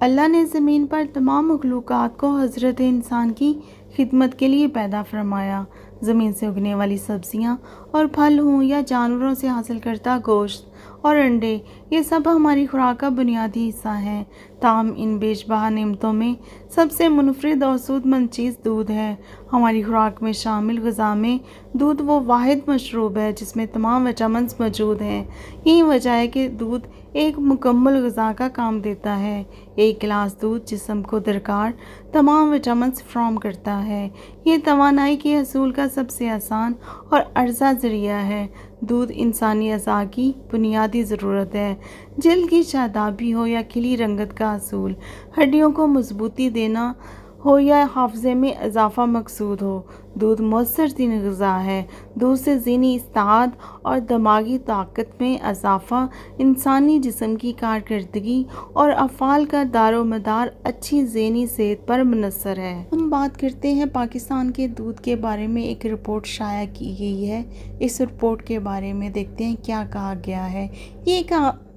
اللہ نے زمین پر تمام مخلوقات کو حضرت انسان کی خدمت کے لیے پیدا فرمایا۔ زمین سے اگنے والی سبزیاں اور پھل ہوں یا جانوروں سے حاصل کردہ گوشت اور انڈے، یہ سب ہماری خوراک کا بنیادی حصہ ہیں۔ تاہم ان بیش بہا نعمتوں میں سب سے منفرد اور سود مند چیز دودھ ہے۔ ہماری خوراک میں شامل غذا میں دودھ وہ واحد مشروب ہے جس میں تمام وٹامنز موجود ہیں۔ یہی وجہ ہے کہ دودھ ایک مکمل غذا کا کام دیتا ہے۔ ایک گلاس دودھ جسم کو درکار تمام وٹامنز فراہم کرتا ہے۔ یہ توانائی کے حصول کا سب سے آسان اور ارزاں ذریعہ ہے۔ دودھ انسانی اعضاء کی بنیادی ضرورت ہے۔ جلد کی شادابی ہو یا کھلی رنگت کا حصول، ہڈیوں کو مضبوطی دینا ہو یا حافظے میں اضافہ مقصود ہو، دودھ مؤثر ترین غذا ہے۔ دودھ سے ذہنی استعداد اور دماغی طاقت میں اضافہ، انسانی جسم کی کارکردگی اور افعال کا دار و مدار اچھی ذہنی صحت پر منحصر ہے۔ ہم بات کرتے ہیں پاکستان کے دودھ کے بارے میں۔ ایک رپورٹ شائع کی گئی ہے۔ اس رپورٹ کے بارے میں دیکھتے ہیں کیا کہا گیا ہے۔ یہ ایک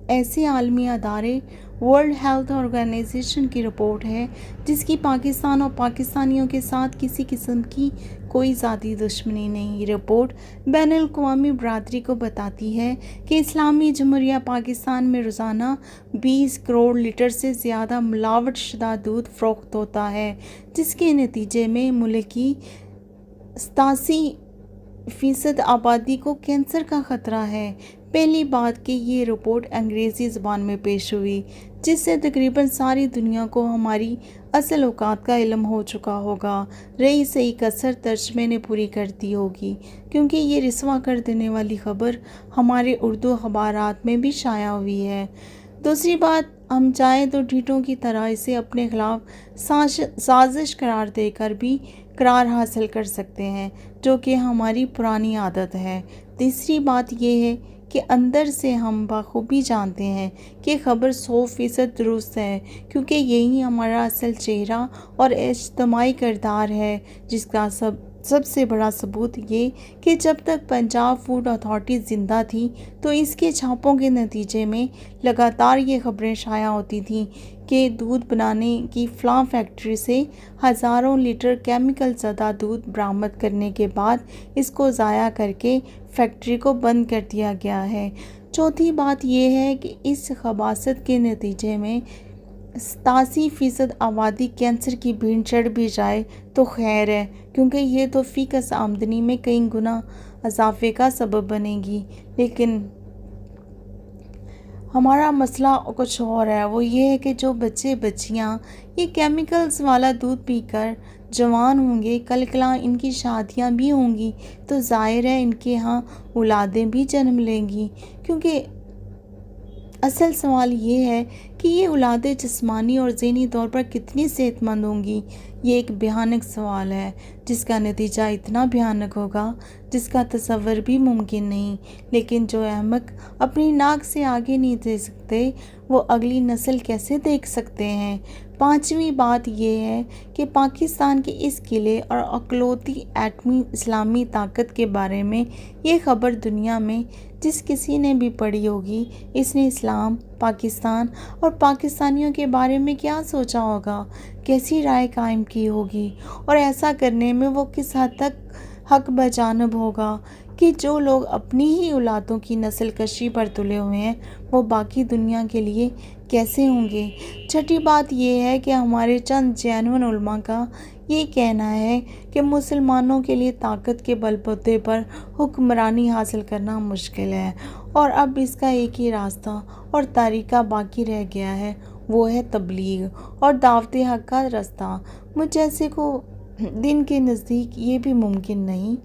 ایسے عالمی ادارے ورلڈ ہیلتھ آرگنائزیشن کی رپورٹ ہے جس کی پاکستان اور پاکستانیوں کے ساتھ کسی قسم کی کوئی ذاتی دشمنی نہیں۔ یہ رپورٹ بین الاقوامی برادری کو بتاتی ہے کہ اسلامی جمہوریہ پاکستان میں روزانہ 20 کروڑ لیٹر سے زیادہ ملاوٹ شدہ دودھ فروخت ہوتا ہے، جس کے نتیجے میں ملک کی 87% آبادی کو کینسر کا خطرہ ہے۔ پہلی بات کہ یہ رپورٹ انگریزی زبان میں پیش ہوئی، جس سے تقریباً ساری دنیا کو ہماری اصل اوقات کا علم ہو چکا ہوگا۔ رہی صحیح کسر ترجمے نے پوری کر دی ہوگی، کیونکہ یہ رسوا کر دینے والی خبر ہمارے اردو اخبارات میں بھی شائع ہوئی ہے۔ دوسری بات، ہم چاہیں تو ڈھیٹوں کی طرح اسے اپنے خلاف سازش قرار دے کر بھی قرار حاصل کر سکتے ہیں، جو کہ ہماری پرانی عادت ہے۔ تیسری بات یہ ہے کہ اندر سے ہم بخوبی جانتے ہیں کہ خبر 100% درست ہے، کیونکہ یہی ہمارا اصل چہرہ اور اجتماعی کردار ہے، جس کا سب سے بڑا ثبوت یہ کہ جب تک پنجاب فوڈ اتھارٹی زندہ تھی تو اس کے چھاپوں کے نتیجے میں لگاتار یہ خبریں شائع ہوتی تھیں کہ دودھ بنانے کی فلاں فیکٹری سے ہزاروں لیٹر کیمیکل زدہ دودھ برآمد کرنے کے بعد اس کو ضائع کر کے فیکٹری کو بند کر دیا گیا ہے۔ چوتھی بات یہ ہے کہ اس خباثت کے نتیجے میں 87% آبادی کینسر کی بھین چڑھ بھی جائے تو خیر ہے، کیونکہ یہ تو فی کس آمدنی میں کئی گنا اضافے کا سبب بنے گی۔ لیکن ہمارا مسئلہ کچھ اور ہے، وہ یہ ہے کہ جو بچے بچیاں یہ کیمیکلز والا دودھ پی کر جوان ہوں گے، کل کلاں ان کی شادیاں بھی ہوں گی تو ظاہر ہے ان کے ہاں اولادیں بھی جنم لیں گی، کیونکہ اصل سوال یہ ہے کہ یہ اولادیں جسمانی اور ذہنی طور پر کتنی صحت مند ہوں گی۔ یہ ایک بھیانک سوال ہے جس کا نتیجہ اتنا بھیانک ہوگا جس کا تصور بھی ممکن نہیں، لیکن جو احمق اپنی ناک سے آگے نہیں دیکھ سکتے وہ اگلی نسل کیسے دیکھ سکتے ہیں؟ پانچویں بات یہ ہے کہ پاکستان کے اس قلعے اور اکلوتی ایٹمی اسلامی طاقت کے بارے میں یہ خبر دنیا میں جس کسی نے بھی پڑھی ہوگی، اس نے اسلام، پاکستان اور پاکستانیوں کے بارے میں کیا سوچا ہوگا، کیسی رائے قائم کی ہوگی، اور ایسا کرنے میں وہ کس حد تک حق بجانب ہوگا کہ جو لوگ اپنی ہی اولادوں کی نسل کشی پر تلے ہوئے ہیں وہ باقی دنیا کے لیے کیسے ہوں گے۔ چھٹی بات یہ ہے کہ ہمارے چند جینون علماء کا یہ کہنا ہے کہ مسلمانوں کے لیے طاقت کے بل بوتے پر حکمرانی حاصل کرنا مشکل ہے، اور اب اس کا ایک ہی راستہ اور طریقہ باقی رہ گیا ہے، وہ ہے تبلیغ اور دعوت حق کا راستہ۔ مجھ جیسے کو دن کے نزدیک یہ بھی ممکن نہیں،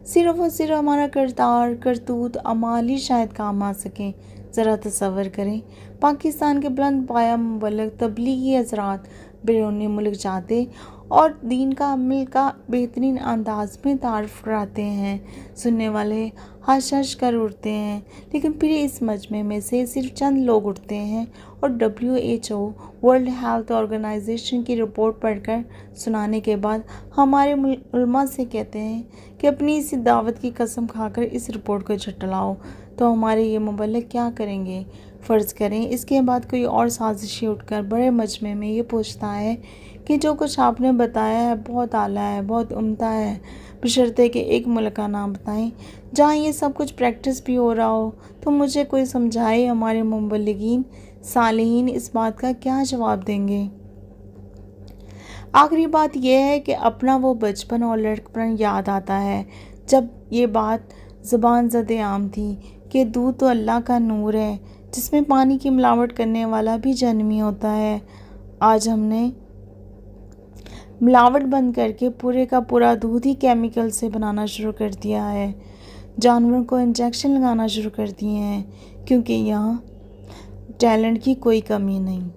صرف اور صرف ہمارا کردار، کرتوت، اعمال ہی شاید کام آ سکیں۔ ذرا تصور کریں، پاکستان کے بلند پایہ مبلغ تبلیغی حضرات بیرون ملک جاتے اور دین کا عمل کا بہترین انداز میں تعارف کراتے ہیں، سننے والے ہش ہش کر اٹھتے ہیں، لیکن پھر اس مجمع میں سے صرف چند لوگ اٹھتے ہیں اور WHO ورلڈ ہیلتھ آرگنائزیشن کی رپورٹ پڑھ کر سنانے کے بعد ہمارے علماء سے کہتے ہیں کہ اپنی اسی دعوت کی قسم کھا کر اس رپورٹ کو جھٹلاؤ، تو ہمارے یہ مبلغ کیا کریں گے؟ فرض کریں اس کے بعد کوئی اور سازشی اٹھ کر بڑے مجمع میں یہ پوچھتا ہے کہ جو کچھ آپ نے بتایا ہے بہت اعلیٰ ہے، بہت عمدہ ہے، بشرطے کہ ایک ملک کا نام بتائیں جہاں یہ سب کچھ پریکٹس بھی ہو رہا ہو، تو مجھے کوئی سمجھائے ہمارے مبلغین صالحین اس بات کا کیا جواب دیں گے؟ آخری بات یہ ہے کہ اپنا وہ بچپن اور لڑکپن یاد آتا ہے جب یہ بات زبان زد عام تھی کہ دودھ تو اللہ کا نور ہے جس میں پانی کی ملاوٹ کرنے والا بھی جہنمی ہوتا ہے۔ آج ہم نے ملاوٹ بند کر کے پورے کا پورا دودھ ہی کیمیکل سے بنانا شروع کر دیا ہے، جانوروں کو انجیکشن لگانا شروع کر دیے ہیں، کیونکہ یہاں ٹیلنٹ کی کوئی کمی نہیں۔